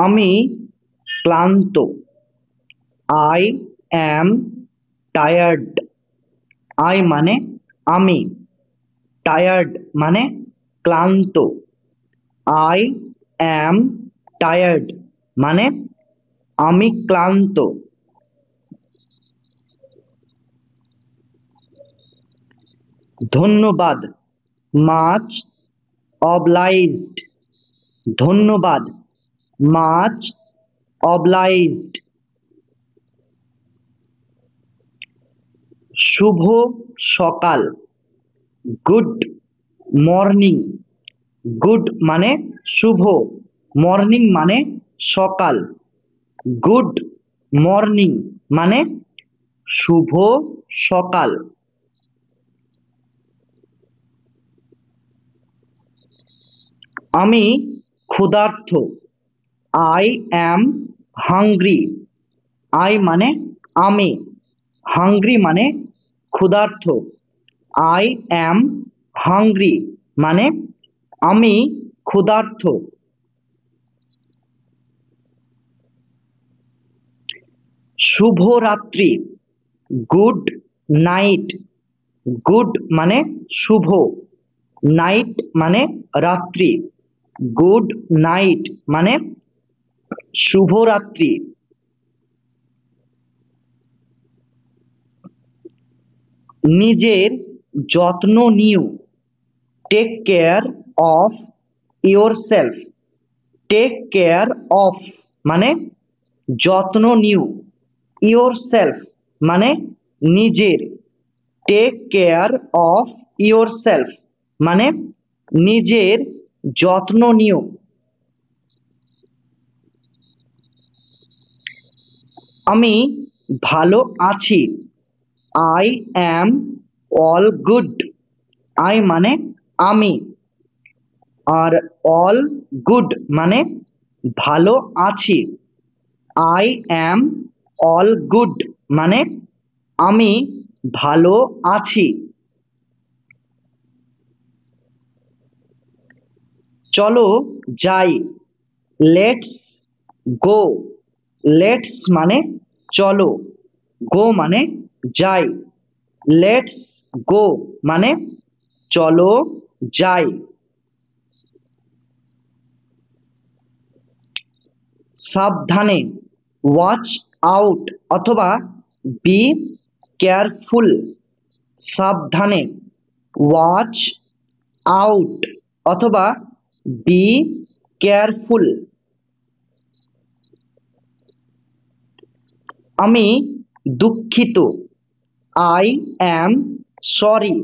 আমি ক্লান্ত। I am tired. I মানে আমি, টায়ার্ড মানে ক্লান্ত। আই অ্যাম টায়ার্ড মানে আমি ক্লান্ত। ধন্যবাদ, মাচ অবলাইজড। ধন্যবাদ, মাচ অবলাইজড। শুভ সকাল, গুড মর্নিং। গুড মানে শুভ, মর্নিং মানে সকাল। গুড মর্নিং মানে শুভ সকাল। আমি ক্ষুধার্ত। I am hungry. আই মানে আমি, হাংরি মানে ক্ষুধার্ত। আই অ্যাম হাংরি মানে আমি ক্ষুধার্ত। শুভরাত্রি, গুড নাইট। গুড মানে শুভ, নাইট মানে রাত্রি। গুড নাইট মানে শুভরাত্রি। নিজের যত্ন নিও। Take care of yourself. Take care of মানে যত্ন নিও, ইয়োর সেলফ মানে নিজের। Take care of yourself মানে নিজের যত্ন নিও। আমি ভালো আছি। I am all good. I মানে আমি, আর অল গুড মানে ভালো আছি। আই অ্যাম অল গুড মানে আমি ভালো আছি। চলো যাই, লেটস গো। লেটস মানে চলো, গো মানে যাই। লেটস গো মানে চলো যাই। সাবধানে, ওয়াচ আউট অথবা বি কেয়ারফুল। সাবধানে, ওয়াচ আউট অথবা বি কেয়ারফুল। আমি দুঃখিত। I am sorry.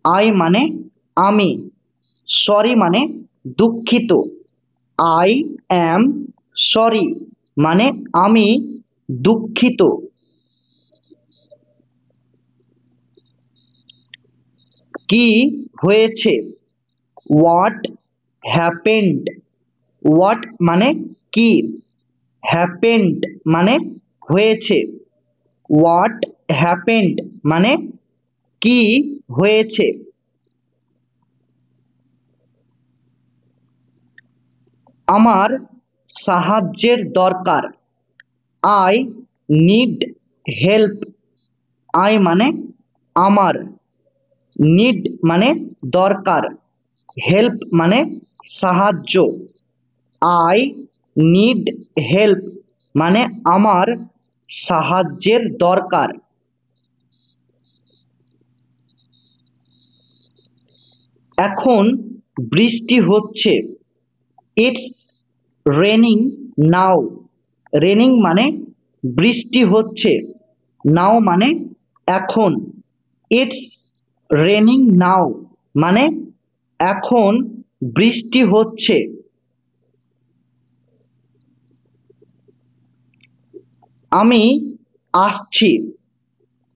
আই মানে আমি, সরি মানে দুঃখিত। আই অ্যাম সরি মানে আমি দুঃখিত। কি হয়েছে? What happened. হোয়াট মানে কি, হ্যাপেন্ড মানে হয়েছে। হোয়াট হ্যাপেন্ড মানে কি হয়েছে। আমার সাহায্যের দরকার। I need help. আই মানে আমার, নিড মানে দরকার, হেল্প মানে সাহায্য। আই নিড হেল্প মানে আমার সাহায্যের দরকার। এখন বৃষ্টি হচ্ছে। It's raining now. রেনিং মানে বৃষ্টি হচ্ছে, নাও মানে এখন। ইটস রেনিং নাও মানে এখন বৃষ্টি হচ্ছে। আমি আসছি।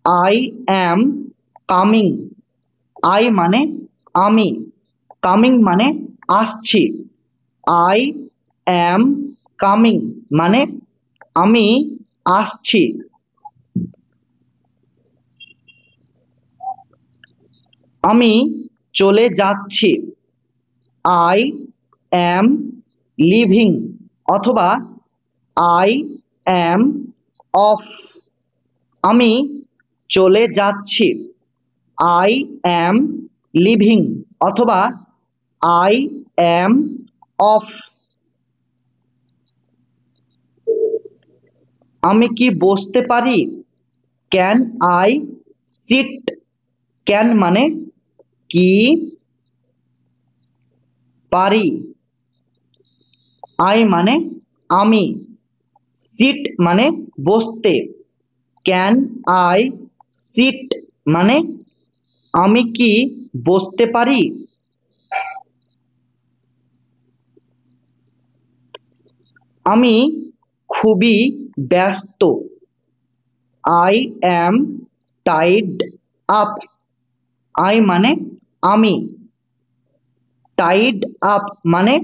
I am coming. আই মানে আমি, কামিং মানে আসছি। আই অ্যাম কামিং মানে আমি আসছি। আমি চলে যাচ্ছি। আই অ্যাম লিভিং অথবা আই অ্যাম অফ, আমি চলে যাচ্ছি। আই অ্যাম লিভিং অথবা আই অ্যাম অফ। আমি কি বসতে পারি? Can I sit? ক্যান মানে কি, পারি। আই মানে আমি, সিট মানে বসতে। ক্যান আই সিট মানে আমি কি বসতে পারি? আমি খুবই ব্যস্ত। I am Tide up. I মানে আমি, টাইড আপ মানে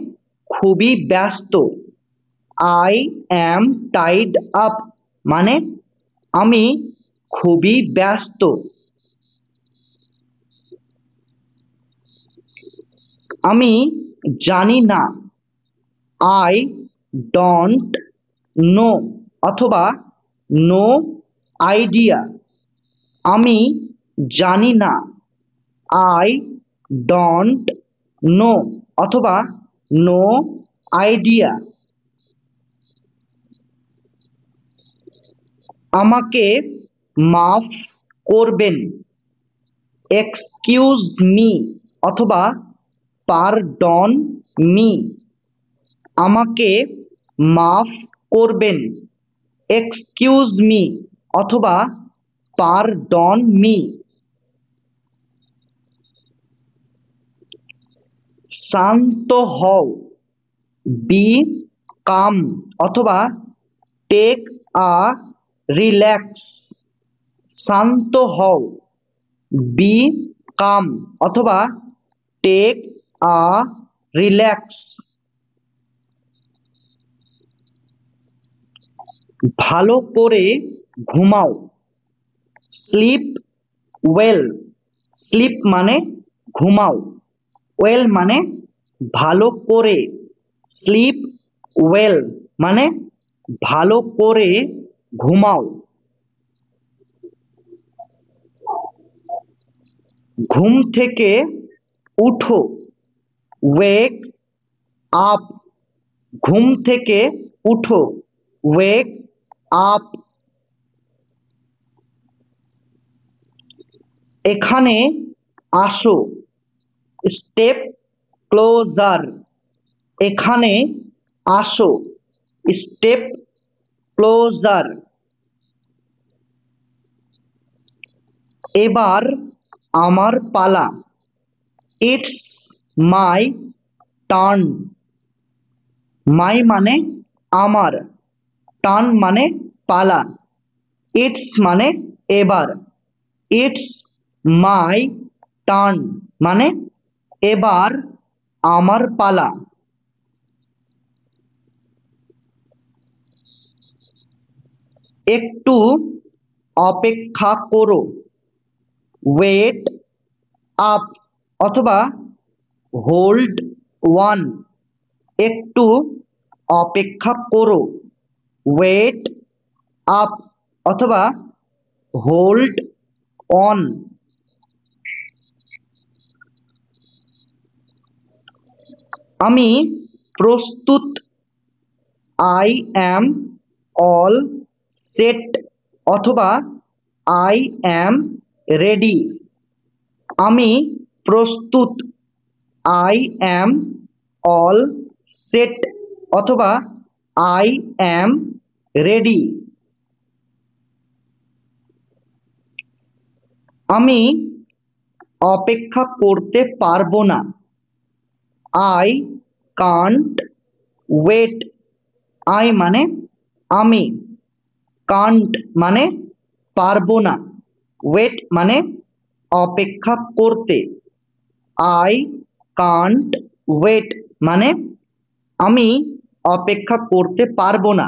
খুবই ব্যস্ত। আই অ্যাম টাইড আপ মানে আমি খুবই ব্যস্ত। আমি জানি না। আই ডোন্ট নো অথবা নো আইডিয়া। আমি জানি না। আই ডোন্ট নো অথবা নো আইডিয়া। আমাকে মাফ করবেন। এক্সকিউজ মি অথবা পারডন মি। আমাকে মাফ করবেন। এক্সকিউজ মি অথবা পারডন মি। শান্ত হও। বি কাম অথবা টেক আ রিল্যাক্স। শান্ত হও। বি কাম অথবা টেক আ রিল্যাক্স। ভালো করে ঘুমাও। Slip well. স্লিপ মানে ঘুমাও, ওয়েল মানে ভালো করে। স্লিপ ওয়েল মানে ভালো করে ঘুমাও। ঘুম থেকে উঠো। Wake up. ঘুম থেকে উঠো। Wake up. এখানে আসো। Step closer. এখানে আসো। Step closer. এবার আমার পালা। It's my turn. মাই মানে আমার, টার্ন মানে পালা। ইটস মানে এবার। ইটস মাই টার্ন মানে এবার আমার পালা। একটু অপেক্ষা করো। ওয়েট আপ অথবা হোল্ড ওয়ান। একটু অপেক্ষা করো। ওয়েট আপ অথবা হোল্ড অন। আমি প্রস্তুত। আই অ্যাম অল সেট অথবা আই অ্যাম রেডি। আমি প্রস্তুত। আই অ্যাম অল সেট অথবা আই অ্যাম রেডি। আমি অপেক্ষা করতে পারবো না। I can't wait. আই মানে আমি, কান্ট মানে পারবো না, ওয়েট মানে অপেক্ষা করতে। আই কান্ট ওয়েট মানে আমি অপেক্ষা করতে পারবো না।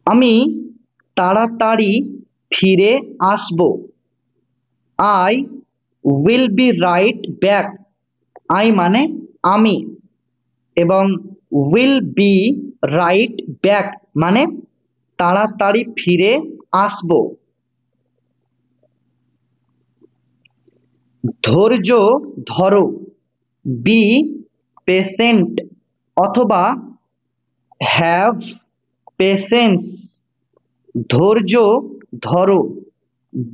আমি তাড়াতাড়ি ফিরে আসবো। I will be right back. I মানে আমি, এবং উইল বি রাইট ব্যাক মানে তাড়াতাড়ি ফিরে আসবো। ধৈর্য ধরো, বি পেশেন্ট অথবা হ্যাভ পেশেন্স। ধৈর্য ধরো,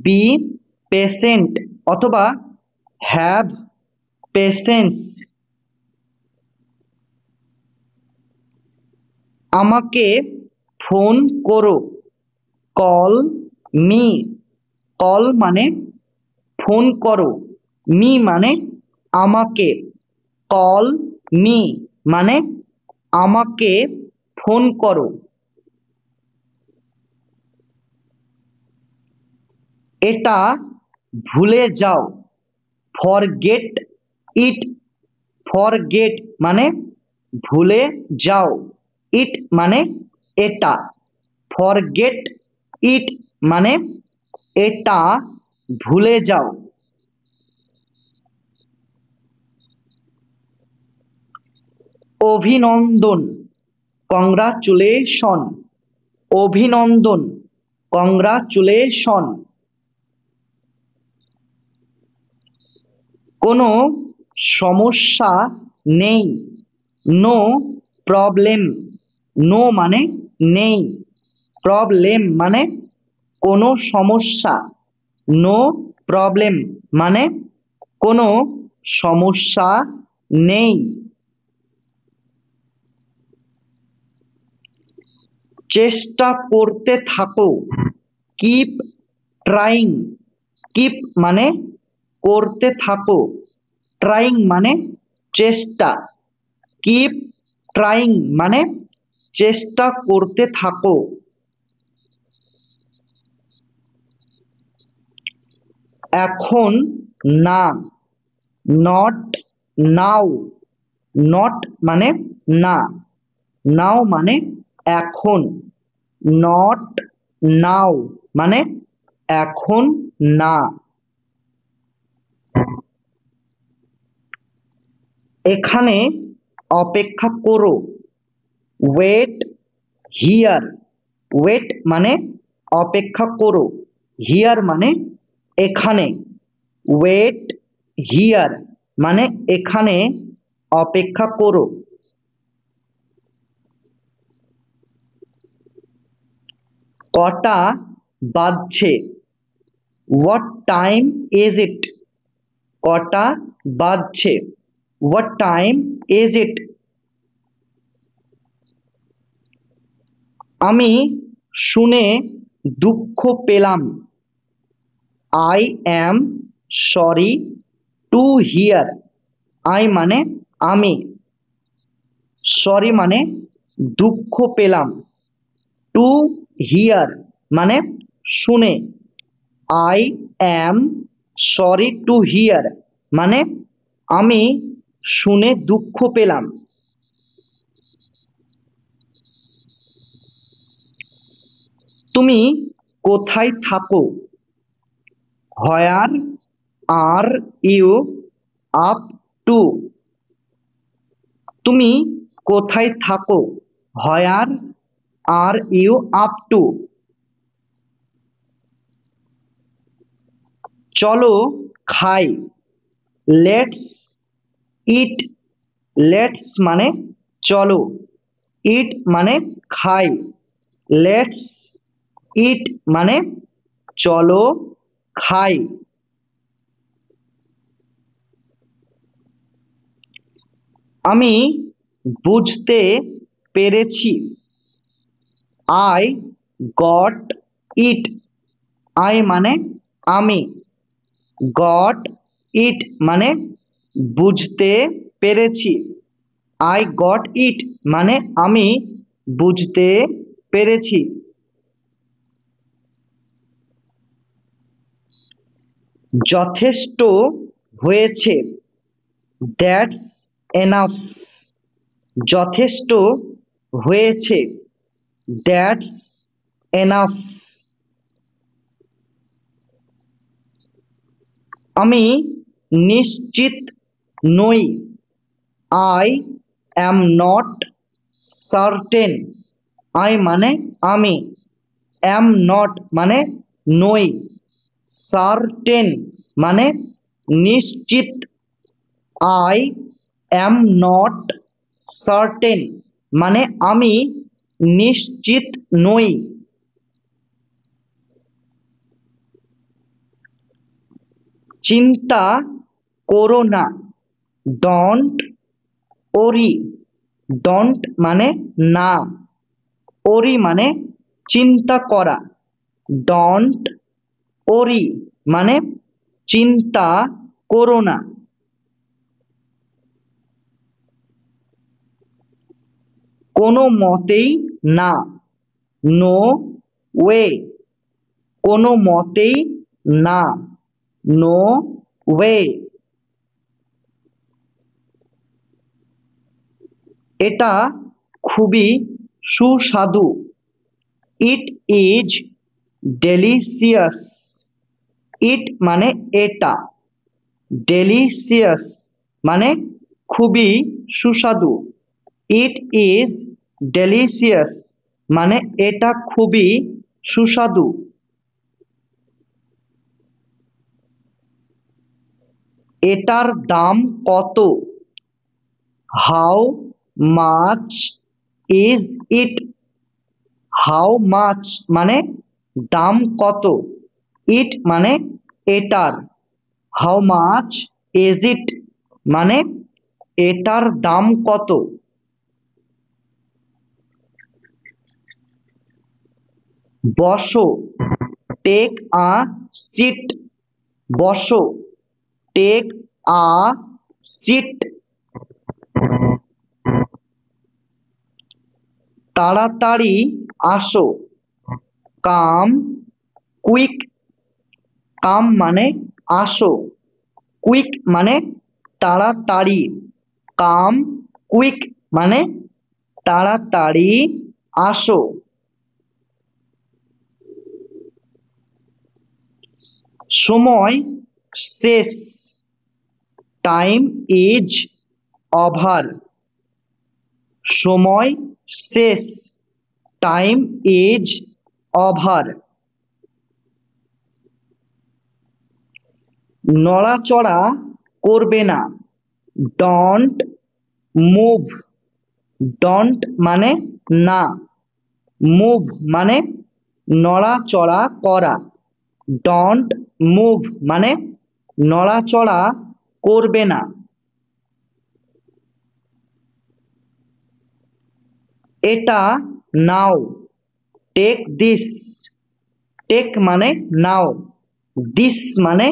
বি পেশেন্ট অথবা হ্যাভ পেশেন্স। আমাকে ফোন করো, কল মি। কল মানে ফোন করো, মি মানে আমাকে। কল মি মানে আমাকে ফোন করো। এটা ভুলে যাও, ফরগেট ইট। ফরগেট মানে ভুলে যাও, ইট মানে এটা। ফরগেট ইট মানে এটা ভুলে যাও। অভিনন্দন, কংগ্রাচুলেশন। অভিনন্দন, কংগ্রাচুলেশন। কোনো সমস্যা নেই, নো প্রবলেম। নো মানে নেই, প্রবলেম মানে কোনো সমস্যা। নো প্রবলেম মানে কোনো সমস্যা নেই। চেষ্টা করতে থাকো, কিপ ট্রাইং। কিপ মানে করতে থাকো, ট্রাইং মানে চেষ্টা। কিপ ট্রাইং মানে চেষ্টা করতে থাকো। এখন না, নট নাও। নট মানে না, নাও মানে এখন। নট নাও মানে এখন না। এখানে অপেক্ষা করো, ওয়েট হিয়ার। ওয়েট মানে অপেক্ষা করো, হিয়ার মানে এখানে। ওয়েট হিয়ার মানে এখানে অপেক্ষা করো। কটা বাজছে, হোয়াট টাইম ইজ ইট। কটা বাজছে, হোয়াট টাইম ইজ ইট। আমি শুনে দুঃখ পেলাম, I am sorry to hear. I মানে আমি, সরি মানে দুঃখ পেলাম, টু হিয়ার মানে শুনে। I am sorry to hear মানে আমি শুনে দুঃখ পেলাম। তুমি কোথায় থাকো, where are you up to. তুমি কোথায় থাকো, where are you up to. চলো খাই, লেটস ইট। লেটস মানে চলো, ইট মানে খাই। লেটস ইট মানে চলো খাই। আমি বুঝতে পেরেছি, আই গট ইট। আই মানে আমি, গট ইট মানে বুঝতে পেরেছি। আই গট ইট মানে আমি বুঝতে পেরেছি। যথেষ্ট হয়েছে, দ্যাটস এনাফ। যথেষ্ট হয়েছে, দ্যাটস এনাফ। আমি নিশ্চিত নই, I am not certain, I মানে আমি, অ্যাম নট মানে নই, সার্টেন মানে নিশ্চিত। আই অ্যাম নট সার্টেন মানে আমি নিশ্চিত নই। চিন্তা করো না, ডন্ট ওরি, ডন্ট মানে না, ওরি মানে চিন্তা করা, ডন্ট ওরি মানে চিন্তা করো না। কোনো মতেই না, নো ওয়ে, কোনো মতেই না, নো ওয়ে। এটা খুবই সুস্বাদু, ইট ইজ ডেলিশিয়াস, ইট মানে এটা, ডেলিশিয়াস মানে খুবই সুস্বাদু, ইট ইজ ডেলিশিয়াস মানে এটা খুবই সুস্বাদু। এটার দাম কত, how much is it, how much মানে দাম কত, ইট মানে এটার, হাউ মাচ ইজ ইট মানে এটার দাম কত। বসো, টেক আ সিট, বসো, টেক আ সিট। তাড়াতাড়ি আসো, কাম কুইক, কাম মানে আসো, কুইক মানে তাড়াতাড়ি, কাম কুইক মানে তাড়াতাড়ি আসো। সময় শেষ, টাইম ইজ ওভার, সময় শেষ, টাইম ইজ ওভার। নড়াচড়া করবে না, ডন্ট মুভ, ডন্ট মানে না, মুভ মানে নড়াচড়া করা, ডন্ট মুভ মানে নড়াচড়া করবে না। এটা নাও, টেক দিস, টেক মানে নাও, দিস মানে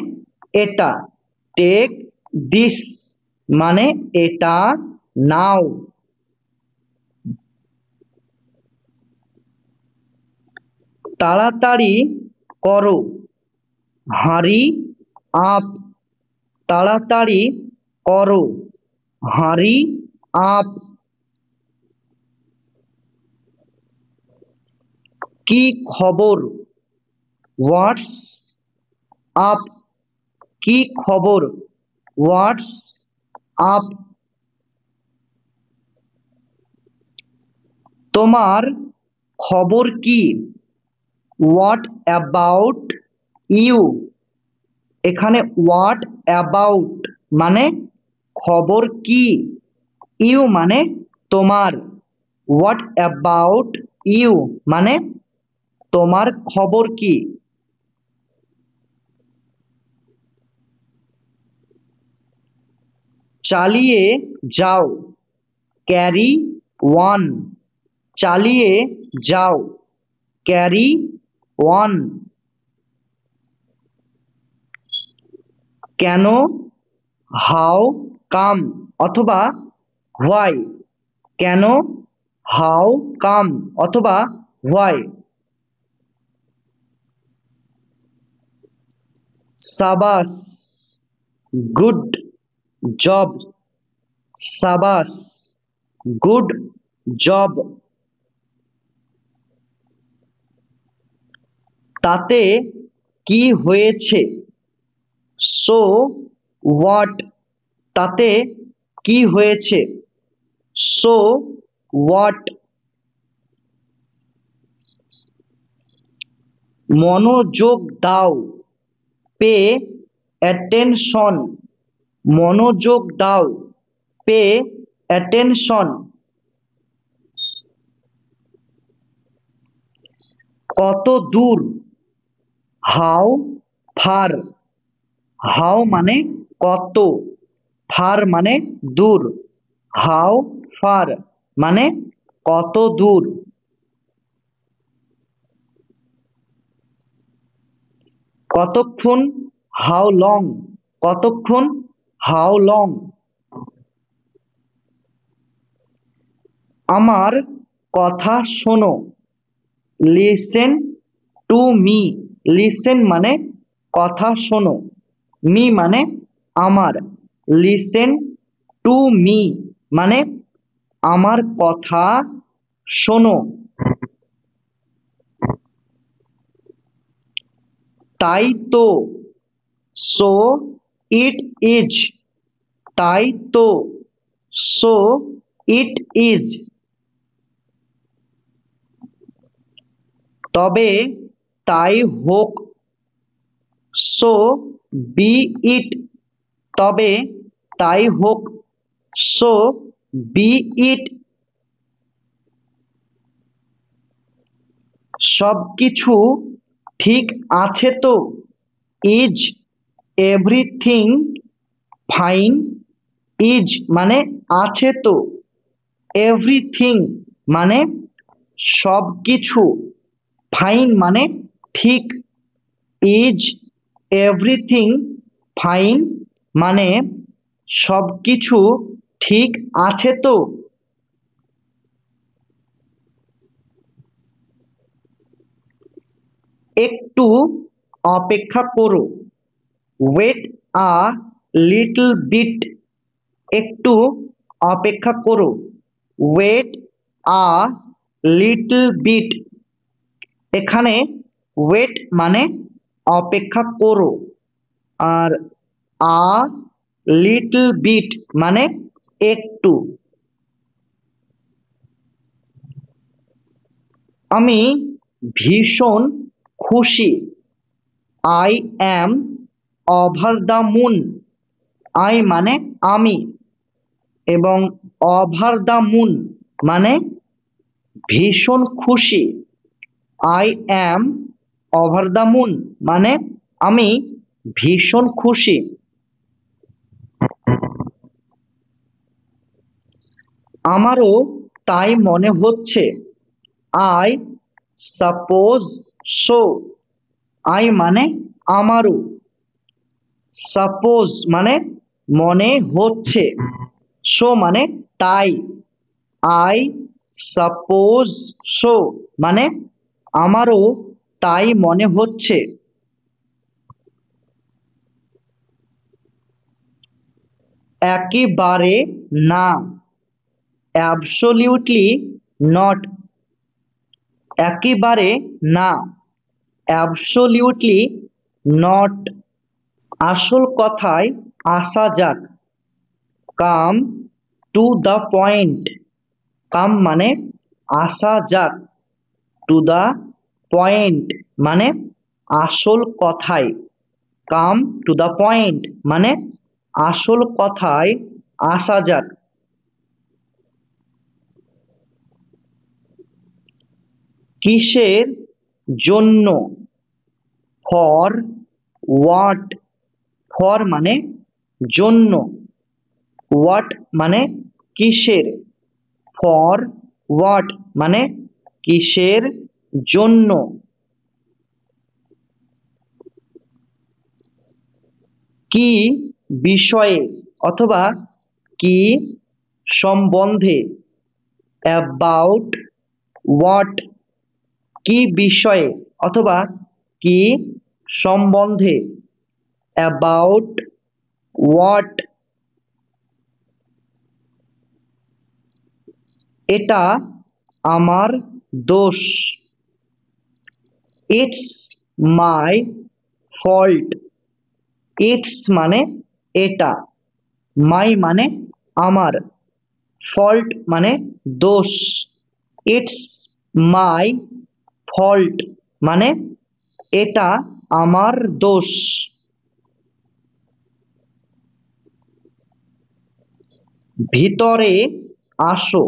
এটা, টেক দিস মানে এটা নাও। তাড়াতাড়ি করো, হারি আপ, তাড়াতাড়ি করো, হারি আপ। কি খবর, হোয়াটস আপ, কি খবর, হোয়াটস আপ। তোমার খবর কি, হোয়াট অ্যাবাউট ইউ, এখানে হোয়াট অ্যাবাউট মানে খবর কি, ইউ মানে তোমার, হোয়াট অ্যাবাউট ইউ মানে তোমার খবর কি। চালিয়ে যাও, ক্যারি ওয়ান, চালিয়ে যাও, ক্যারি ওয়ান। কেন, হাউ কাম অথবা হোয়াই, কেন, হাউ কাম অথবা হোয়াই। সাবাস, গুড জব, সাবাস, গুড জব। তাতে কি হয়েছে, সো হোয়াট, তাতে কি হয়েছে? So what? মনোযোগ দাও, পে অ্যাটেনশন। মনোযোগ দাও, পে অ্যাটেনশন। কত দূর? How far. হাউ মানে কত, ফার মানে দূর। হাউ ফার মানে কত দূর। কতক্ষণ? How long. কতক্ষণ? How long. আমার কথা শোনো, লিসেন টু মি। লিসেন মানে কথা শোনো, মি মানে আমার। লিসেন টু মি মানে আমার কথা শোনো। তাই তো, সো ইট ইজ। তাই তো, সো ইট ইজ। তবে তাই হোক, সো বি ইট। তবে তাই হোক, সো বি ইট। সবকিছু ঠিক আছে তো? Is everything fine? ইজ মানে আছে তো, এভরিথিং মানে সবকিছু, ফাইন মানে ঠিক। ইজ এভরিথিং ফাইন মানে সবকিছু ঠিক আছে তো? একটু অপেক্ষা করো, ওয়েট আ লিটল বিট। একটু অপেক্ষা করো, ওয়েট আ লিটল বিট। এখানে ওয়েট মানে অপেক্ষা করো, আর আ লিটল বিট মানে একটু। আমি ভীষণ খুশি, I am over the moon. I মানে আমি, এবং ওভার দ্য মুন মানে ভীষণ খুশি। I am over the moon মানে আমি ভীষণ খুশি। আমারও তাই মনে হচ্ছে, আই সাপোজ সো। আই মানে আমারও, সাপোজ মানে মনে হচ্ছে, সো মানে তাই। আই সাপোজ সো মানে আমারও তাই মনে হচ্ছে। একেবারে না, অ্যাবসলিউটলি নট। একেবারে না, অ্যাবসলিউটলি নট। আসল কথায় আসা যাক, কাম টু দ্য পয়েন্ট। কাম মানে আসা যাক, টু দ্য পয়েন্ট মানে আসল কথায়। কাম টু দ্য পয়েন্ট মানে আসল কথায় আসা যাক। কিসের জন্য? For what. ফর মানে জন্য, হোয়াট মানে কিসের। ফর হোয়াট মানে কিসের জন্য। কি বিষয়ে অথবা কি সম্বন্ধে, অ্যাবাউট হোয়াট। কি বিষয়ে অথবা কি সম্বন্ধে, অ্যাবাউট হোয়াট। এটা আমার দোষ, ইটস মাই ফল্ট। ইটস মানে এটা, মাই মানে আমার, ফল্ট মানে দোষ, ইটস মাই ফল্ট মানে এটা আমার দোষ। ভিতরে আসো,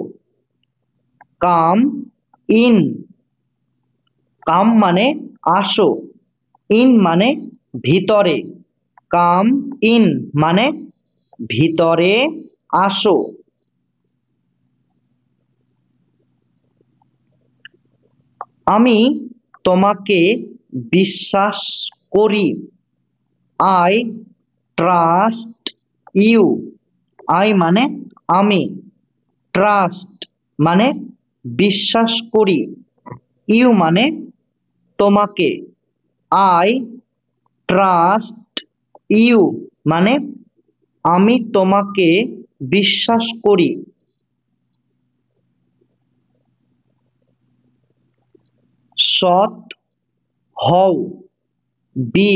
কাম ইন, কাম মানে আসো, ইন মানে ভিতরে, কাম ইন মানে ভিতরে আসো। আমি তোমাকে বিশ্বাস করি, আই ট্রাস্ট ইউ, আই মানে আমি, ট্রাস্ট মানে বিশ্বাস করি, ইউ মানে তোমাকে, আই ট্রাস্ট ইউ মানে আমি তোমাকে বিশ্বাস করি। সৎ হও, বি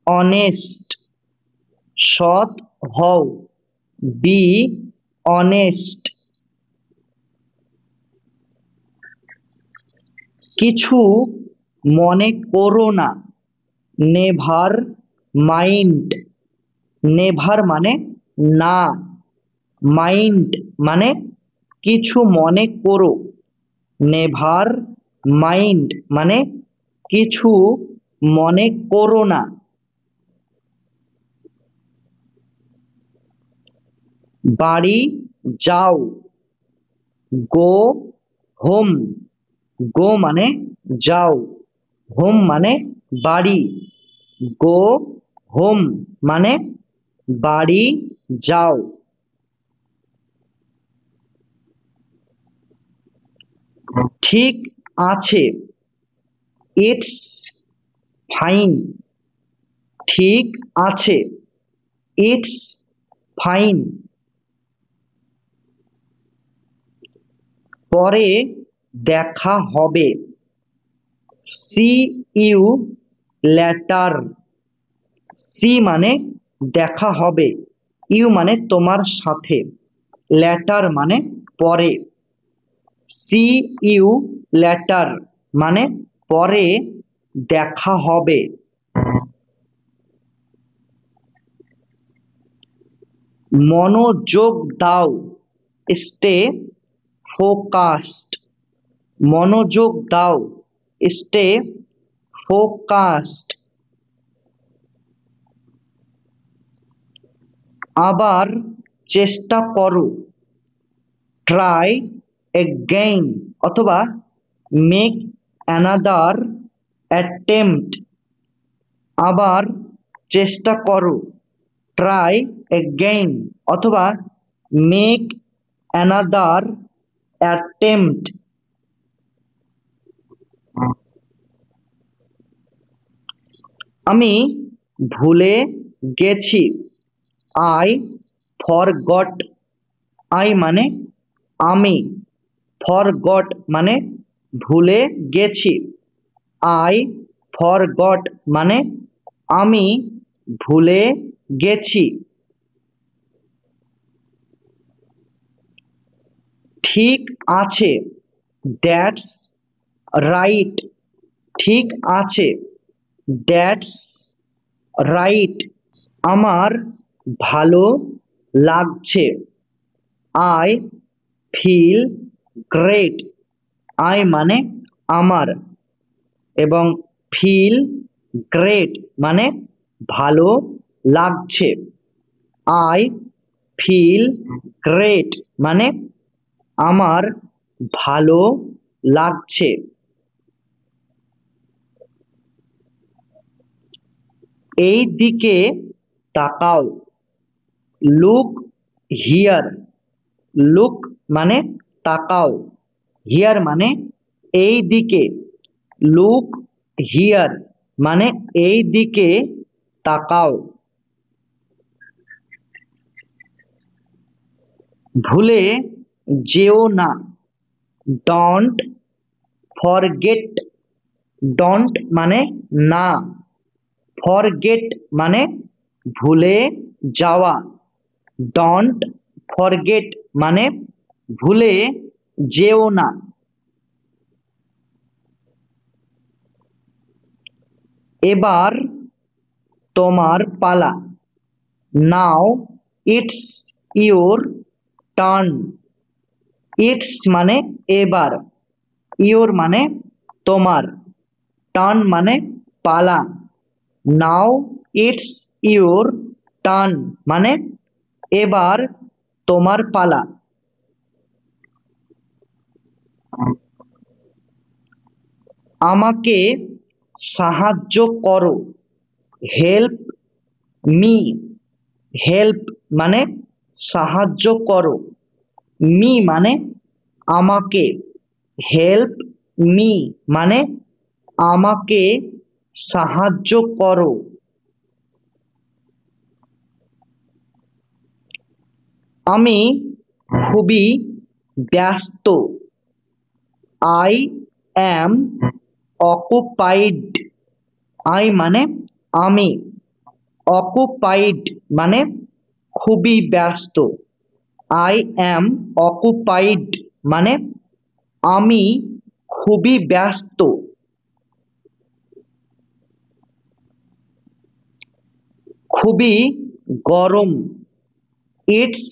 অনেস্ট, সৎ হও, বি অনেস্ট। কিছু মনে করো না, নেভার মাইন্ড, নেভার মানে না, মাইন্ড মানে কিছু মনে করো, নেভার মাইন্ড মানে কিছু মনে করো না। বাড়ি যাও, গো হোম, গো মানে যাও, হোম মানে বাড়ি, গো হোম মানে বাড়ি যাও। ঠিক আছে, ইটস ফাইন, ঠিক আছে, ইটস ফাইন। পরে দেখা হবে, সি ইউ লেটার, সি মানে দেখা হবে, ইউ মানে তোমার সাথে, লেটার মানে পরে, সি ইউ লেটার মানে পরে দেখা হবে। মনোযোগ দাও, স্টে ফোকাসড, মনোযোগ দাও, স্টে ফোকাসড। আবার চেষ্টা করো, ট্রাই এগেইন অথবা মেক অ্যানাদার অ্যাটেম্পট, আবার চেষ্টা করো, ট্রাই এগেইন অথবা মেক অ্যানাদার অ্যাটেম্পট। আমি ভুলে গেছি, আই ফরগট, আই মানে আমি, ফরগট মানে ভুলে গেছি, আই ফরগট মানে আমি ভুলে গেছি। ঠিক আছে, দ্যাটস রাইট, ঠিক আছে, দ্যাটস রাইট। আমার ভালো লাগছে, আই ফিল গ্রেট, আই মানে আমার এবং ফিল গ্রেট মানে ভালো লাগছে, আই ফিল গ্রেট মানে আমার ভালো লাগছে। এই দিকে তাকাও, লুক হিয়ার, লুক মানে তাকাও, হিয়ার মানে এই দিকে, লুক হিয়ার মানে এই দিকে তাকাও। ভুলে যেও না, ডোন্ট ফরগেট, ডোন্ট মানে না, ফরগেট মানে ভুলে যাওয়া, ডোন্ট ফরগেট মানে ভুলে যেও না। এবার তোমার পালা। Now it's your turn. It's মানে এবার, ইওর মানে তোমার, টার্ন মানে পালা। নাও ইটস ইওর টার্ন মানে এবার তোমার পালা। আমাকে সাহায্য করো, হেল্প মি। হেল্প মানে সাহায্য করো, মি মানে আমাকে, হেল্প মি মানে আমাকে সাহায্য করো। আমি খুবই ব্যস্ত, আই অ্যাম অকুপাইড। আই মানে আমি, অকুপাইড মানে খুবই ব্যস্ত। আই অ্যাম অকুপাইড মানে আমি খুবই ব্যস্ত। খুবই গরম, ইটস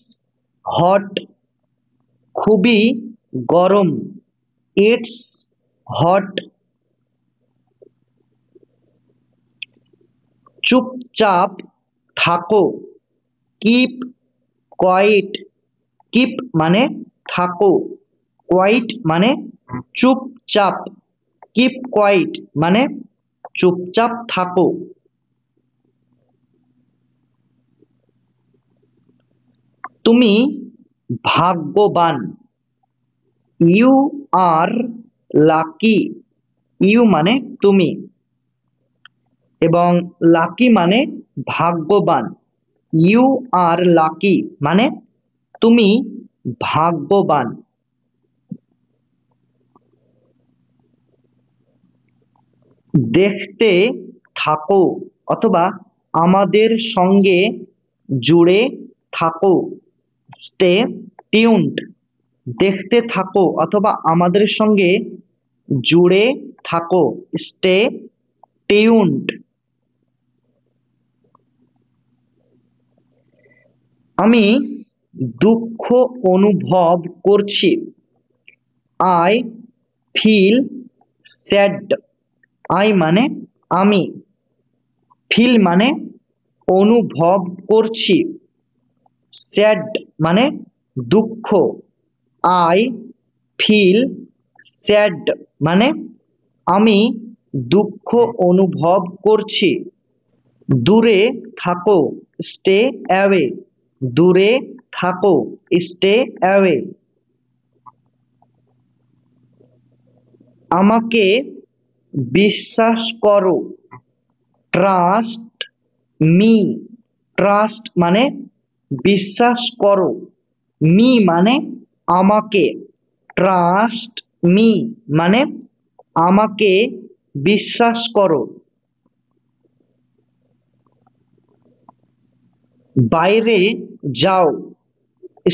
হট। খুবই গরম, ইটস হট। চুপচাপ থাকো, কিপ কোয়াইট। কিপ মানে থাকো, কোয়াইট মানে চুপচাপ। কিপ কোয়াইট মানে চুপচাপ থাকো। তুমি ভাগ্যবান, ইউ আর লাকি। ইউ মানে তুমি এবং লাকি মানে ভাগ্যবান। ইউ আর লাকি মানে তুমি ভাগ্যবান। দেখতে থাকো অথবা আমাদের সঙ্গে জুড়ে থাকো, স্টে টিউনড। দেখতে থাকো অথবা আমাদের সঙ্গে জুড়ে থাকো, স্টে টিউনড। আমি দুঃখ অনুভব করছি, আই ফিল স্যাড। আই মানে আমি, ফিল মানে অনুভব করছি, স্যাড মানে দুঃখ। আই ফিল স্যাড মানে আমি দুঃখ অনুভব করছি। দূরে থাকো, স্টে অ্যাওয়ে। দূরে থাকো, স্টে অ্যাওয়ে। আমাকে বিশ্বাস করো, ট্রাস্ট মি। ট্রাস্ট মানে বিশ্বাস করো, মি মানে আমাকে, ট্রাস্ট মি মানে আমাকে বিশ্বাস করো। বাইরে যাও,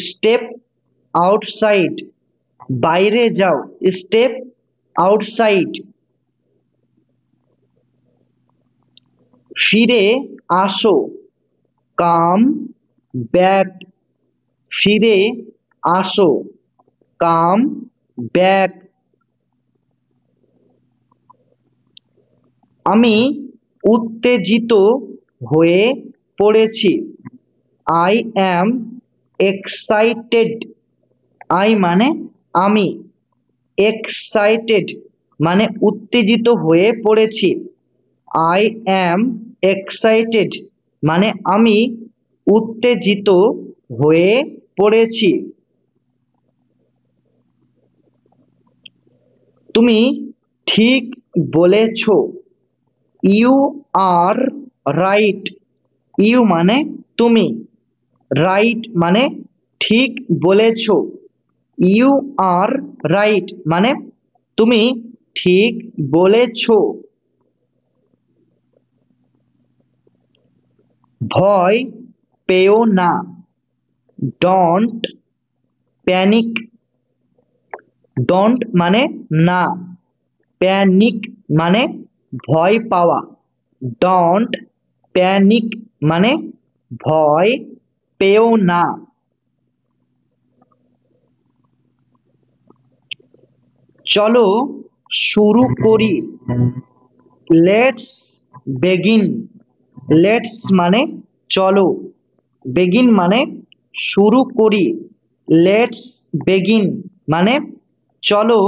স্টেপ আউটসাইড। বাইরে যাও, স্টেপ আউটসাইড। ফিরে আসো, কাম ব্যাক। ফিরে আসো, কাম ব্যাক। আমি উত্তেজিত হয়ে পড়েছি, আই অ্যাম এক্সাইটেড। আই মানে আমি, এক্সাইটেড মানে উত্তেজিত হয়ে পড়েছি। আই অ্যাম এক্সাইটেড মানে আমি উত্তেজিত হয়ে পড়েছি। তুমি ঠিক বলেছ, ইউ আর রাইট। ইউ মানে তুমি, রাইট মানে ঠিক বলেছ। ইউ আর রাইট মানে তুমি ঠিক বলেছ। ভয় পেও না, ডন্ট প্যানিক, ডন্ট মানে না, প্যানিক মানে ভয় পাওয়া, ডন্ট প্যানিক মানে ভয় পেও না। চলো শুরু করি, লেটস বেগিন, লেটস মানে চলো, বেগিন মানে শুরু করি, লেটস বেগিন মানে চলো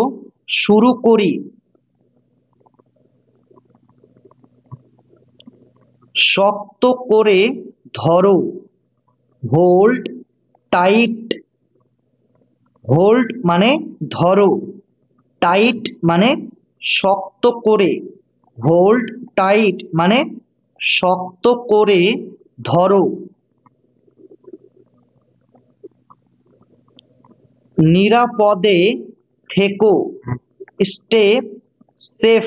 শুরু করি। শক্ত করে ধরো, হোল্ড টাইট, হোল্ড মানে ধরো, টাইট মানে শক্ত করে, হোল্ড টাইট মানে শক্ত করে ধরো। নিরাপদে থেকো, স্টে সেফ,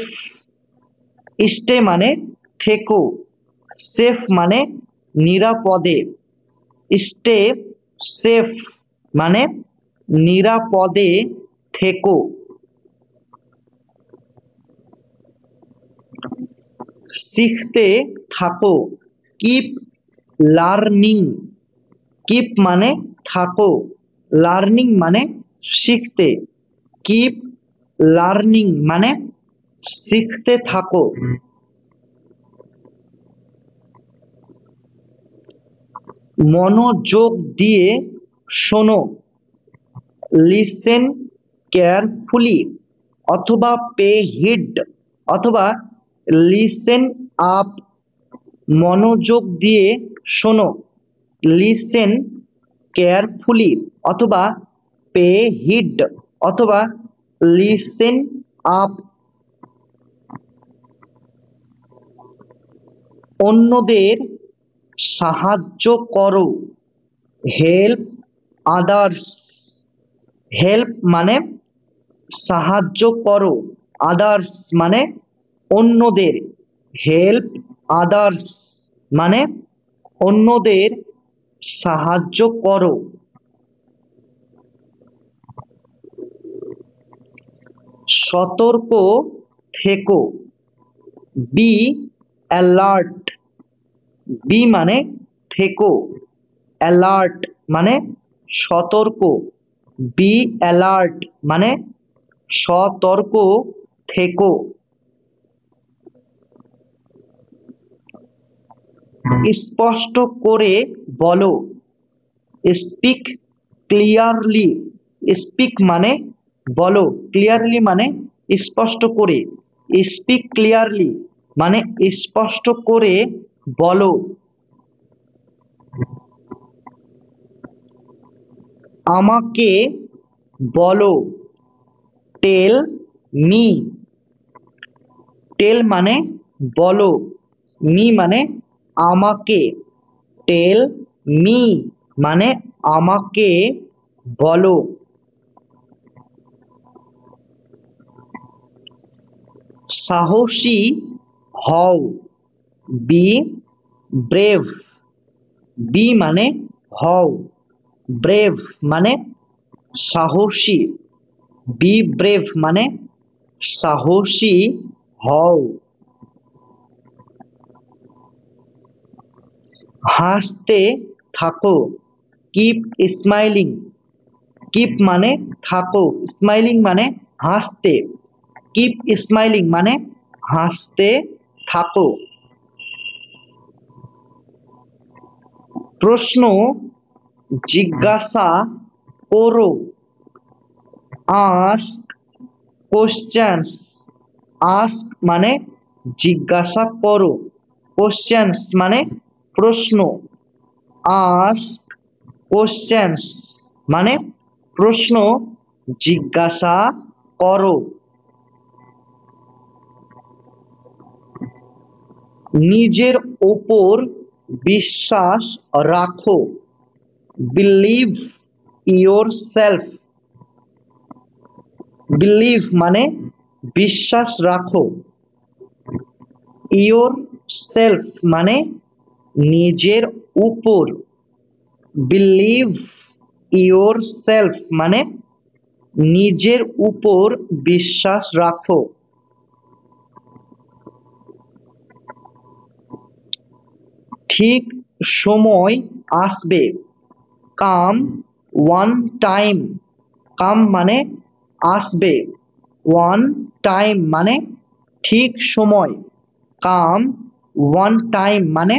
স্টে মানে থেকো, সেফ মানে নিরাপদে, স্টে সেফ মানে নিরাপদে থেকো। শিখতে থাকো, কিপ লার্নিং, কিপ মানে থাকো, লার্নিং মানে শিখতে, কিপ লার্নিং মানে শিখতে থাকো। মনোযোগ দিয়ে শোনো, লিসেন কেয়ারফুলি অথবা পে হিড অথবা লিসেন আপ, মনোযোগ দিয়ে শোনো, লিসেন কেয়ারফুলি অথবা পে হিড অথবা লিসেন আপ। অন্যদের সাহায্য করো, হেল্প আদার্স, হেল্প মানে সাহায্য করো, আদার্স মানে অন্যদের, হেল্প আদার্স মানে অন্যদের সাহায্য করো। সতর্ক থেকো, বি অ্যালার্ট, বি মানে থেকো, অ্যালার্ট মানে সতর্ক, বি অ্যালার্ট মানে সতর্ক থেকো। স্পষ্ট করে বলো, স্পিক ক্লিয়ারলি, স্পিক মানে বলো, ক্লিয়ারলি মানে স্পষ্ট করে, স্পিক ক্লিয়ারলি মানে স্পষ্ট করে বলো। আমাকে বলো, টেল মি, টেল মানে বলো, মি মানে আমাকে, টেল মি মানে আমাকে বলো। সাহসী হও, বি ব্রেভ, বি মানে হও, ব্রেভ মানে সাহসী, বি ব্রেভ মানে সাহসী হও। হাসতে থাকো, কিপ স্মাইলিং, কিপ মানে থাকো, স্মাইলিং মানে হাসতে, কিপ স্মাইলিং মানে হাসতে থাকো। প্রশ্ন জিজ্ঞাসা করো, আস্ক কোশ্চেন্স, আস্ক মানে জিজ্ঞাসা করো, কোশ্চেন্স মানে প্রশ্ন, আস্ক কোশ্চেন্স মানে প্রশ্ন জিজ্ঞাসা করো। নিজের ওপর বিশ্বাস রাখো, বিলিভ ইয়োর সেলফ, বিলিভ মানে বিশ্বাস রাখো, ইয়োর সেলফ মানে নিজের উপর, বিলিভ ইয়োর সেলফ মানে নিজের উপর বিশ্বাস রাখো। ঠিক সময় আসবে, কাম ওয়ান টাইম, কাম মানে আসবে, ওয়ান টাইম মানে ঠিক সময়, কাম ওয়ান টাইম মানে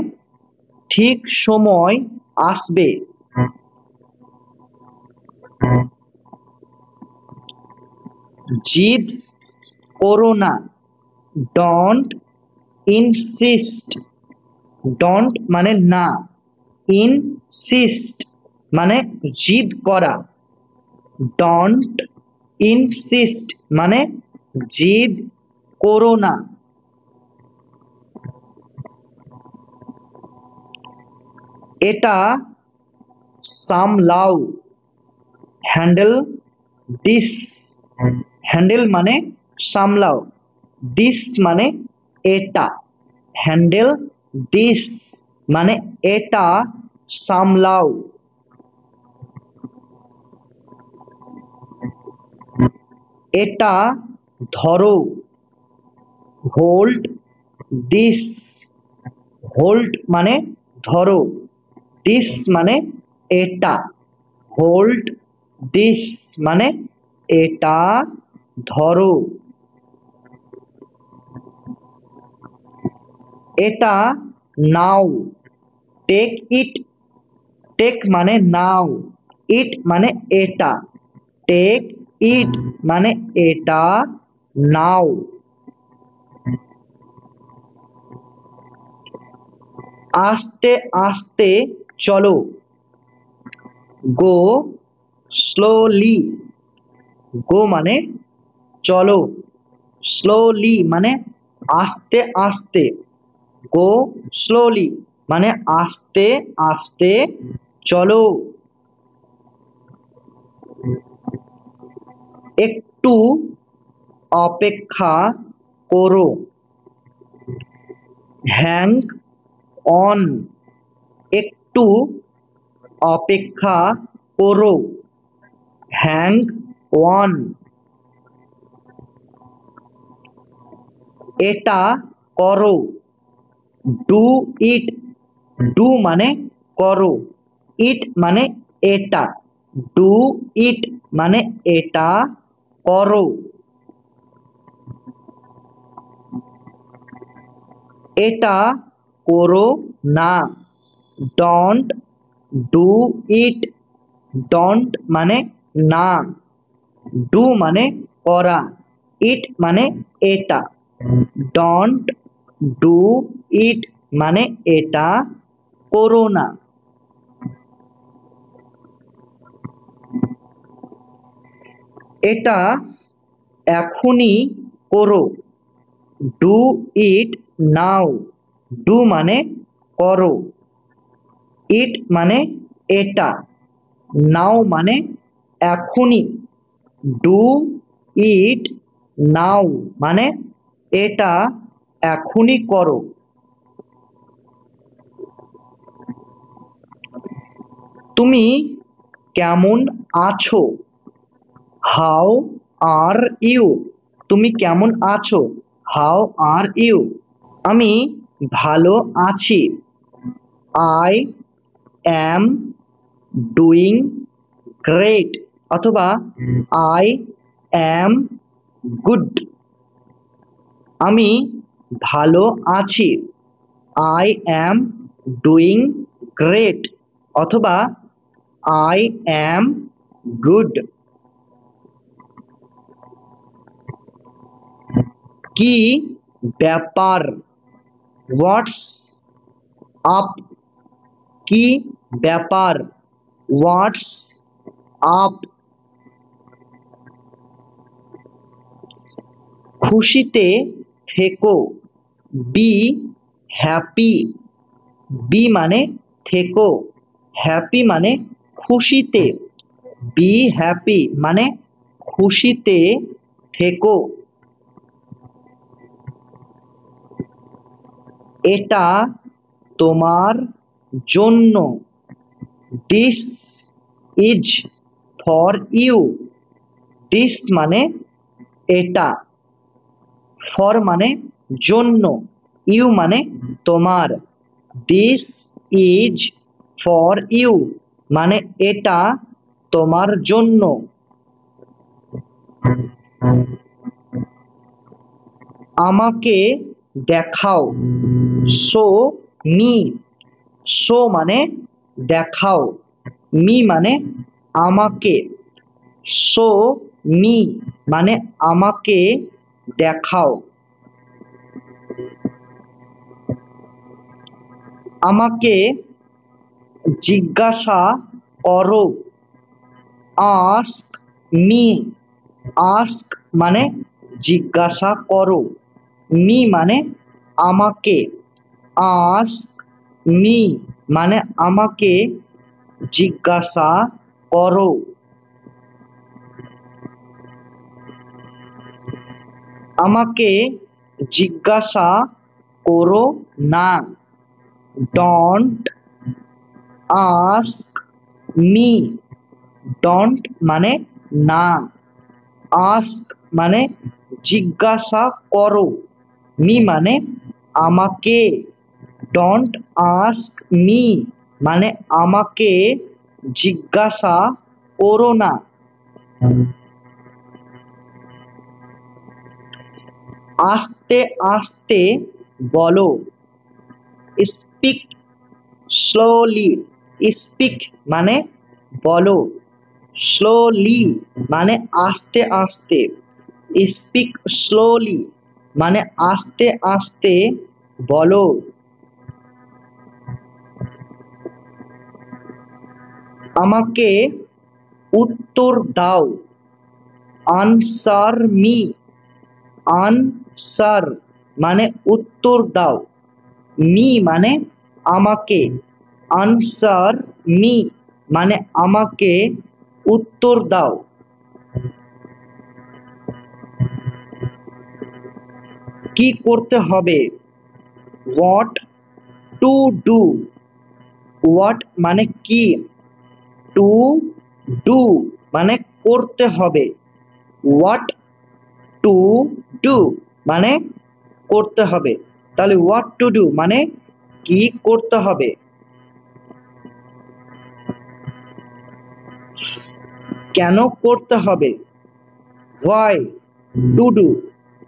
ঠিক সময় আসবে। জিদ করো না, ডোন্ট ইনসিস্ট, ডোন্ট মানে না, ইনসিস্ট মানে জিদ করা, ডোন্ট ইনসিস্ট মানে জিদ করো না। এটা সামলাও, হ্যান্ডেল দিস, হ্যান্ডেল মানে সামলাও, দিস মানে এটা, হ্যান্ডেল দিস মানে এটা সামলাও। এটা ধরো, হোল্ড দিস, হোল্ড মানে ধরো, দিস মানে এটা, হোল্ড দিস মানে এটা ধরো। এটা নাও, টেক ইট, টেক মানে নাও, ইট মানে এটা, টেক ইট মানে এটা নাও। আস্তে আস্তে চলো, গো স্লোলি, গো মানে চলো, স্লোলি মানে আস্তে আস্তে, গো স্লোলি মানে আস্তে আস্তে চলো। একটু অপেক্ষা করো, হ্যাং অন, একটু অপেক্ষা করো, হ্যাং অন। এটা করো, ডু ইট, ডু মানে করো, ইট মানে এটা, ডু ইট মানে এটা করো। এটা করো না, ডোন্ট ডু ইট, ডোন্ট মানে না, ডু মানে করা, ইট মানে এটা, ডোন্ট ডু ইট মানে এটা করো না। এটা এখনই করো, ডু ইট নাও, ডু মানে করো, ইট মানে এটা, নাও মানে এখনই, ডু ইট নাও মানে এটা এখনই করো। তুমি কেমন আছো, হাউ আর ইউ, তুমি কেমন আছো, হাউ আর ইউ। আমি ভালো আছি, আই অ্যাম ডুইং গ্রেট, অথবা আই অ্যাম গুড। আমি ভালো আছি, আই অ্যাম ডুইং গ্রেট, অথবা আই অ্যাম গুড। কি ব্যাপার, হোয়াটস আপ, কি ব্যাপার, হোয়াটস আপ। খুশিতে থেকো, বি হ্যাপি, বি মানে থেকো, হ্যাপি মানে খুশিতে, বি হ্যাপি মানে খুশিতে থেকো। এটা তোমার জন্য, this is for you. This মানে এটা, ফর মানে জন্য, ইউ মানে তোমার। দিস ইজ ফর ইউ মানে এটা তোমার জন্য। আমাকে দেখাও, শো মি। শো মানে দেখাও, মি মানে আমাকে। শো মি মানে আমাকে দেখাও। আমাকে জিজ্ঞাসা করো, আস্ক মি। আস্ক মানে জিজ্ঞাসা করো, মি মানে আমাকে। আস্ক মি মানে আমাকে জিজ্ঞাসা করো। আমাকে জিজ্ঞাসা করো না, ডোন্ট আস্ক মি। ডোন্ট মানে না, আস্ক মানে জিজ্ঞাসা করো, মি মানে আমাকে। ডোন্ট আস্ক মি মানে আমাকে জিজ্ঞাসা করো না। আস্তে আস্তে বলো, স্পিক স্লোলি। স্পিক মানে বলো, স্লোলি মানে আস্তে আস্তে। স্পিক স্লোলি মানে আস্তে আস্তে বলো। আমাকে উত্তর দাও, আনসার মি। আনসার মানে উত্তর দাও, মি মানে আমাকে। আনসার মি মানে আমাকে উত্তর দাও। কি করতে হবে, হোয়াট টু ডু। হোয়াট মানে কি, টু ডু মানে করতে হবে। হোয়াট টু ডু মানে করতে হবে। তাহলে হোয়াট টু ডু মানে কি করতে হবে। কেন করতে হবে, হোয়াই টু ডু।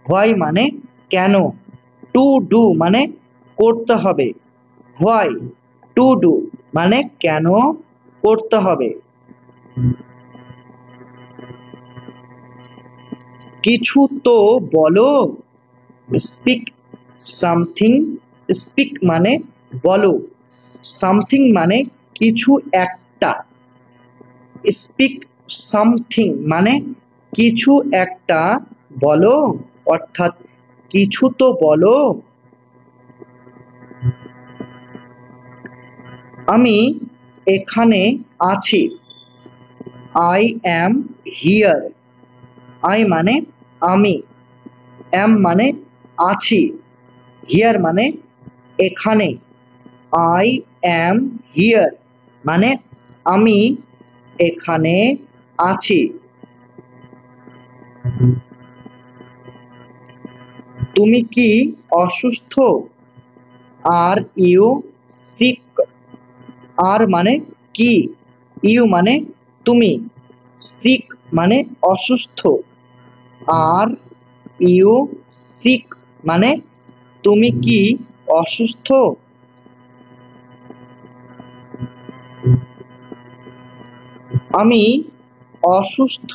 হোয়াই মানে কেন, টু ডু মানে করতে হবে। হোয়াই টু ডু মানে কেন করতে হবে। কিছু তো বলো, স্পিক সামথিং। স্পিক মানে বলো, সামথিং মানে কিছু একটা। স্পিক সামথিং মানে কিছু একটা বলো, অর্থাৎ কিছু তো বলো। আমি এখানে আছি, আই অ্যাম হিয়ার। আই মানে আমি, অ্যাম মানে আছি, হিয়ার মানে এখানে। আই অ্যাম হিয়ার মানে আমি এখানে আছি। তুমি কি অসুস্থ, আর ইউ সিক। আর মানে কি, ইউ মানে তুমি, সিক মানে অসুস্থ। আর ইউ সিক মানে তুমি কি অসুস্থ। আমি অসুস্থ,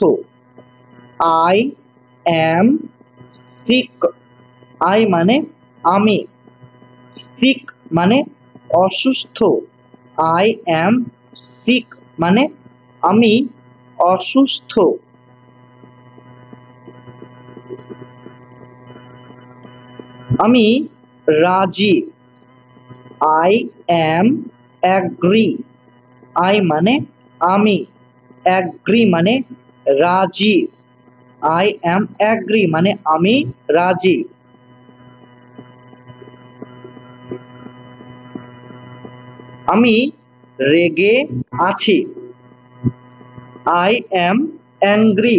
আই অ্যাম সিক। আই মানে আমি, সিক মানে অসুস্থ। আই অ্যাম সিক মানে আমি অসুস্থ। আমি রাজি, আই অ্যাম অ্যাগ্রি। আই মানে আমি, অ্যাগ্রি মানে রাজি। আই অ্যাম অ্যাগ্রি মানে আমি রাজি। আমি রেগে আছি। I am angry.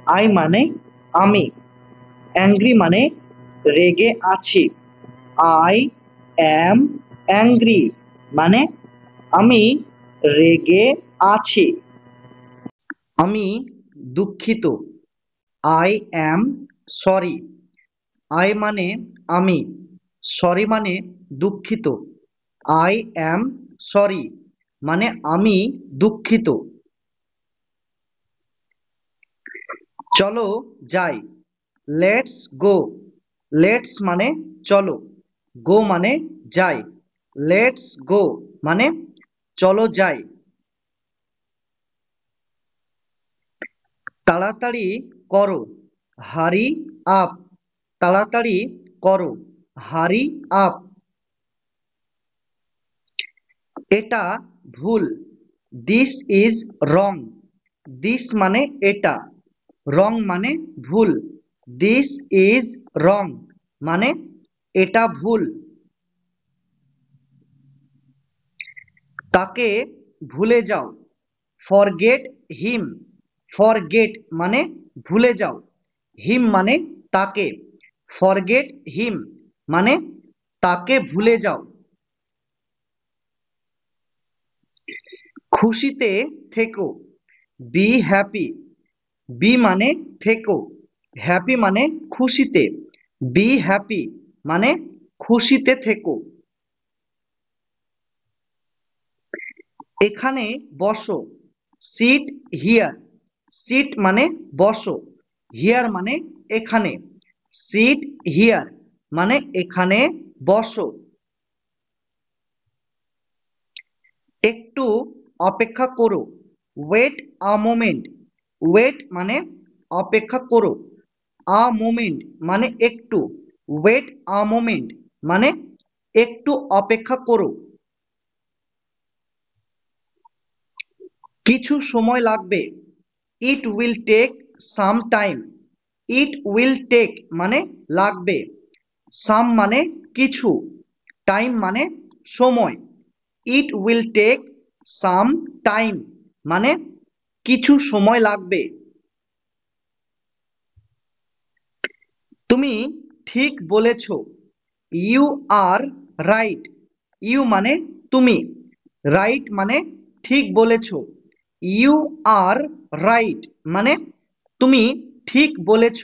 আই মানে আমি, অ্যাংরি মানে রেগে আছি। আই অ্যাম অ্যাংরি মানে আমি রেগে আছি। আমি দুঃখিত। I am sorry. আই মানে আমি, সরি মানে দুঃখিত। আই অ্যাম সরি মানে আমি দুঃখিত। চলো যাই। Let's go. লেটস মানে চলো, গো মানে যাই। লেটস গো মানে চলো যাই। তাড়াতাড়ি করো। Hurry up. তাড়াতাড়ি করো। Hurry up. এটা ভুল। This is wrong. দিস মানে এটা, রং মানে ভুল। দিস ইজ রং মানে এটা ভুল। তাকে ভুলে যাও। Forget him. ফরগেট মানে ভুলে যাও। হিম মানে তাকে। ফরগেট হিম মানে তাকে ভুলে যাও। খুশিতে থেকো। Be happy. বি মানে থেকো, হ্যাপি মানে খুশিতে। বি হ্যাপি মানে খুশিতে থেকো। এখানে বসো। Sit here. সিট মানে বসো, হিয়ার মানে এখানে। সিট হিয়ার মানে এখানে বসো। একটু অপেক্ষা করো। Wait a moment. ওয়েট মানে অপেক্ষা করো। আ মোমেন্ট মানে একটু। ওয়েট আ মোমেন্ট মানে একটু অপেক্ষা করো। কিছু সময় লাগবে। It will take some time. It will take মানে লাগবে। সাম মানে কিছু, টাইম মানে সময়। It will take some time মানে কিছু সময় লাগবে। তুমি ঠিক বলেছ। You R right. ইউ মানে তুমি, রাইট মানে ঠিক বলেছ। ইউ আর রাইট মানে তুমি ঠিক বলেছ।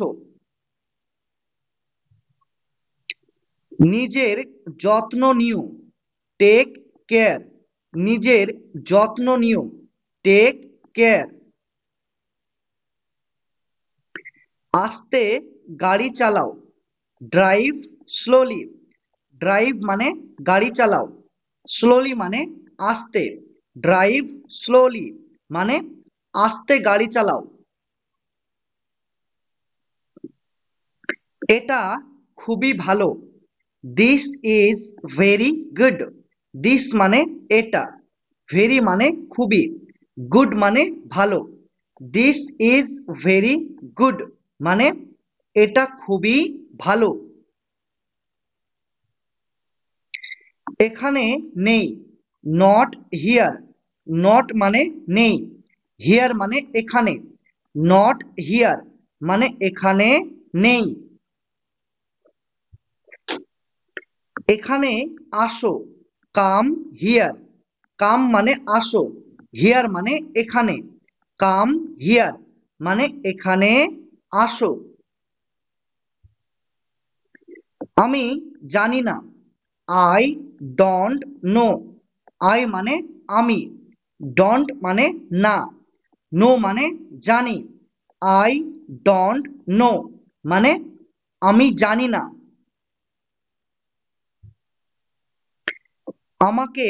নিজের যত্ন নিও। Take care. নিজের যত্ন নিও। Take care. আস্তে গাড়ি চালাও। Drive slowly. ড্রাইভ মানে গাড়ি চালাও, স্লোলি মানে আস্তে। ড্রাইভ স্লোলি মানে আস্তে গাড়ি চালাও। এটা খুবই ভালো। This is very good. This মানে এটা, ভেরি মানে খুবই, গুড মানে ভালো। দিস ইজ ভেরি গুড মানে এটা খুবই ভালো। এখানে নেই। Not here. নট মানে নেই, হিয়ার মানে এখানে। নট হিয়ার মানে এখানে নেই। এখানে আসো। Come here. কাম মানে আসো, হিয়ার মানে এখানে। কাম হিয়ার মানে এখানে আসো। আমি জানি না। I don't know. আই মানে আমি, ডন্ট মানে না, নো মানে জানি। আই ডোন্ট নো মানে আমি জানি না। আমাকে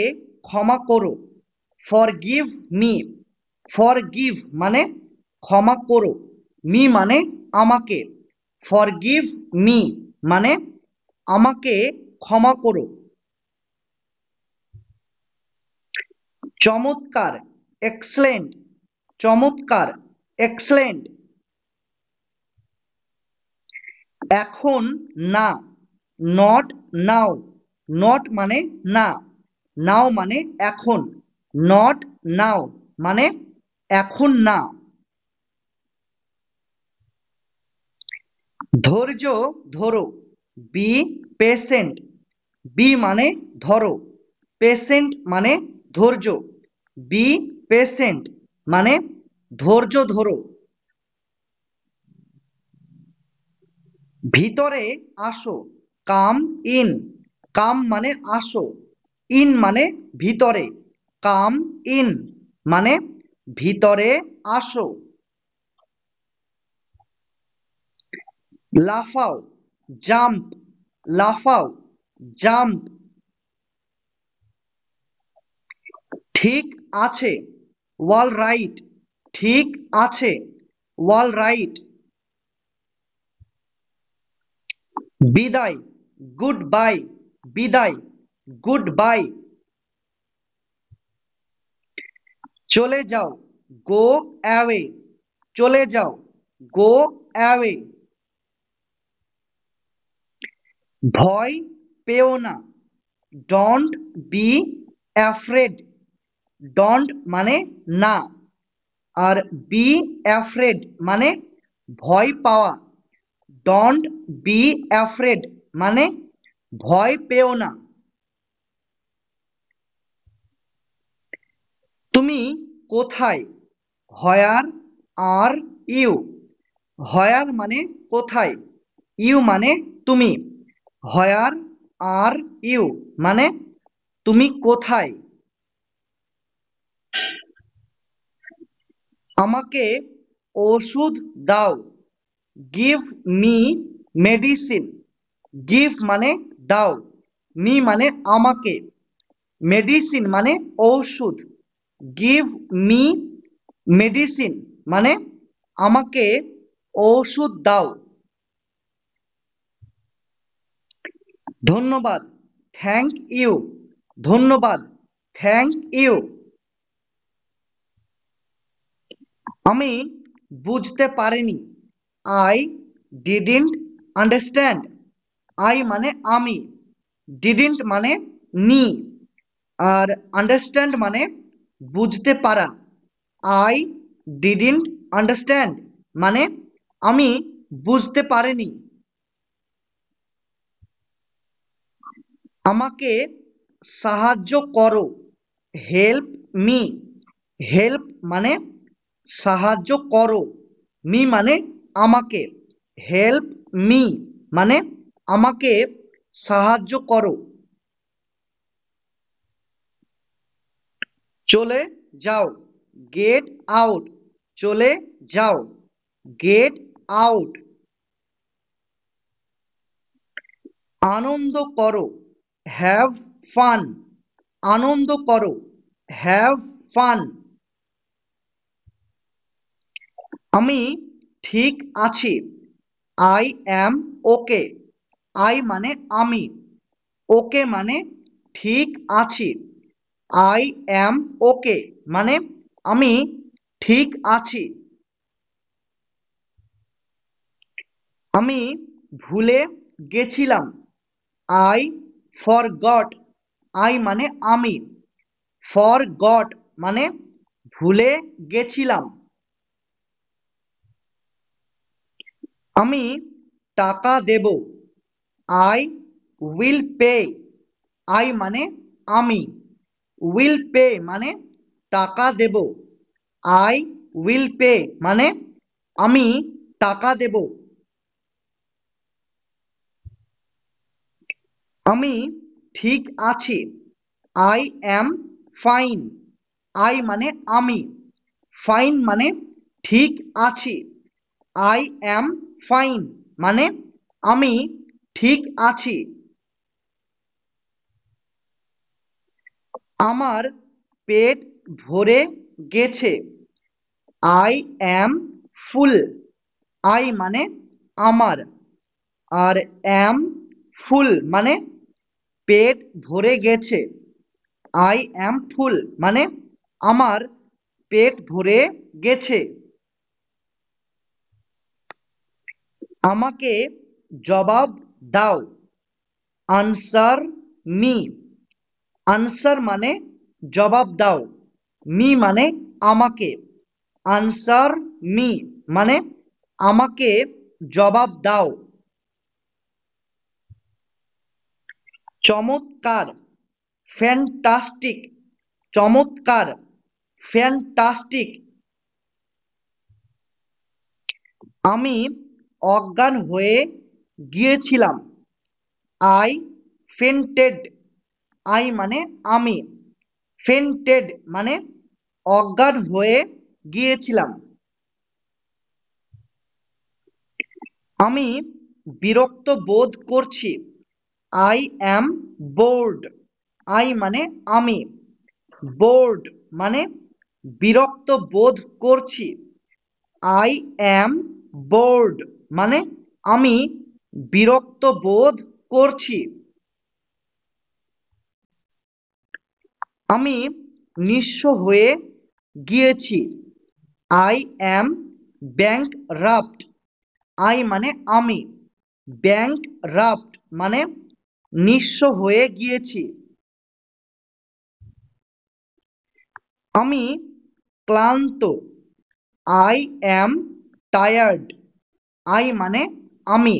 ক্ষমা করো। Forgive me. ফরগিভ মানে ক্ষমা করো, মি মানে আমাকে। ফরগিভ মি মানে আমাকে ক্ষমা করো। চমৎকার এক্সেলেন্ট। চমৎকার এক্সেলেন্ট। এখন না। Not now. নট মানে না, নাও মানে এখন, নট নাও মানে এখন না। ধৈর্য ধরো, বি পেশেন্ট। বি মানে ধরো, পেশেন্ট মানে ধৈর্য। বি পেশেন্ট মানে ধৈর্য ধরো। ভিতরে আসো, কাম ইন। কাম মানে আসো, ইন মানে ভিতরে। কাম ইন মানে ভিতরে আসো। লাফাও, জাম্প। লাফাও, জাম্প। ঠিক আছে, ওয়াল রাইট। ঠিক আছে, ওয়াল রাইট। বিদায়, গুড বাই। বিদায়, গুড বাই। চলে যাও, গো অ্যাওয়ে। চলে যাও, গো অ্যাওয়ে। ভয় পেও না, ডোন্ট বি অ্যাফ্রেড। ডোন্ট মানে না, আর বি অ্যাফ্রেড মানে ভয় পাওয়া। ডোন্ট বি অ্যাফ্রেড মানে ভয় পেও না। তুমি কোথায়, হোয়ার আর ইউ। হোয়ার মানে কোথায়, ইউ মানে তুমি। হোয়ার আর ইউ মানে তুমি কোথায়। আমাকে ওষুধ দাও, গিভ মি মেডিসিন। গিভ মানে দাও, মি মানে আমাকে, মেডিসিন মানে ঔষধ। গিভ মি মেডিসিন মানে আমাকে ঔষধ দাও। ধন্যবাদ, থ্যাংক ইউ। ধন্যবাদ, থ্যাংক ইউ। আমি বুঝতে পারিনি, আই ডিডন্ট আন্ডারস্ট্যান্ড। আই মানে আমি, ডিডন্ট মানে নি, আর আন্ডারস্ট্যান্ড মানে বুঝতে পারা। আই ডিডন্ট আন্ডারস্ট্যান্ড মানে আমি বুঝতে পারিনি। আমাকে সাহায্য করো, হেল্প মি। হেল্প মানে সাহায্য করো, মি মানে আমাকে। হেল্প মি মানে আমাকে সাহায্য করো। চলে যাও, গেট আউট। চলে যাও, গেট আউট। আনন্দ করো, হ্যাভ ফান। আনন্দ করো, হ্যাভ ফান। আমি ঠিক আছি, আই অ্যাম ওকে। আই মানে আমি, ওকে মানে ঠিক আছি। আই অ্যাম ওকে মানে আমি ঠিক আছি। আমি ভুলে গেছিলাম, আই ফরগট। আই মানে আমি, ফরগট মানে ভুলে গেছিলাম। আমি টাকা দেব, আই উইল পে। আই মানে আমি, উইল পে মানে টাকা দেব। আই উইল পে মানে আমি টাকা দেব। আমি ঠিক আছি, আই অ্যাম ফাইন। আই মানে আমি, ফাইন মানে ঠিক আছি। আই অ্যাম ফাইন মানে আমি ঠিক আছি। আমার পেট ভরে গেছে, আই অ্যাম ফুল। আই মানে আমার, আর অ্যাম ফুল মানে পেট ভরে গেছে। আই অ্যাম ফুল মানে আমার পেট ভরে গেছে। আমাকে জবাব দাও, আনসার মি। আনসার মানে জবাব দাও, মি মানে আমাকে, আনসার মি মানে আমাকে জবাব দাও। চমৎকার, ফ্যান্টাস্টিক, চমৎকার, ফ্যান্টাস্টিক। আমি অজ্ঞান হয়ে গিয়েছিলাম, আই ফেন্টেড, আই মানে আমি, ফেন্টেড মানে অজ্ঞান হয়ে গিয়েছিলাম। আমি বিরক্ত বোধ করছি, আই অ্যাম বোর্ড, আই মানে আমি, বোর্ড মানে বিরক্ত বোধ করছি, আই অ্যাম বোর্ড মানে আমি বিরক্ত বোধ করছি। আমি নিঃস্ব হয়ে গিয়েছি, আই অ্যাম ব্যাংকরাপ্ট, আই মানে আমি, ব্যাংকরাপ্ট মানে নিঃস্ব হয়ে গিয়েছি। আমি ক্লান্ত, আই অ্যাম টায়ার্ড, আই মানে আমি,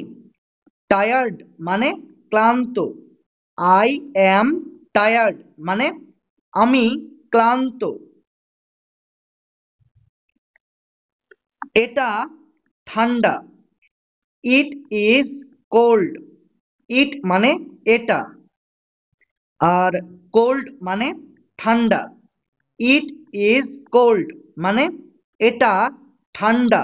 টায়ার্ড মানে ক্লান্ত, আই অ্যাম টায়ার্ড মানে আমি ক্লান্ত। এটা ঠান্ডা, ইট ইজ কোল্ড, ইট মানে এটা, আর কোল্ড মানে ঠান্ডা, ইট ইজ কোল্ড মানে এটা ঠান্ডা।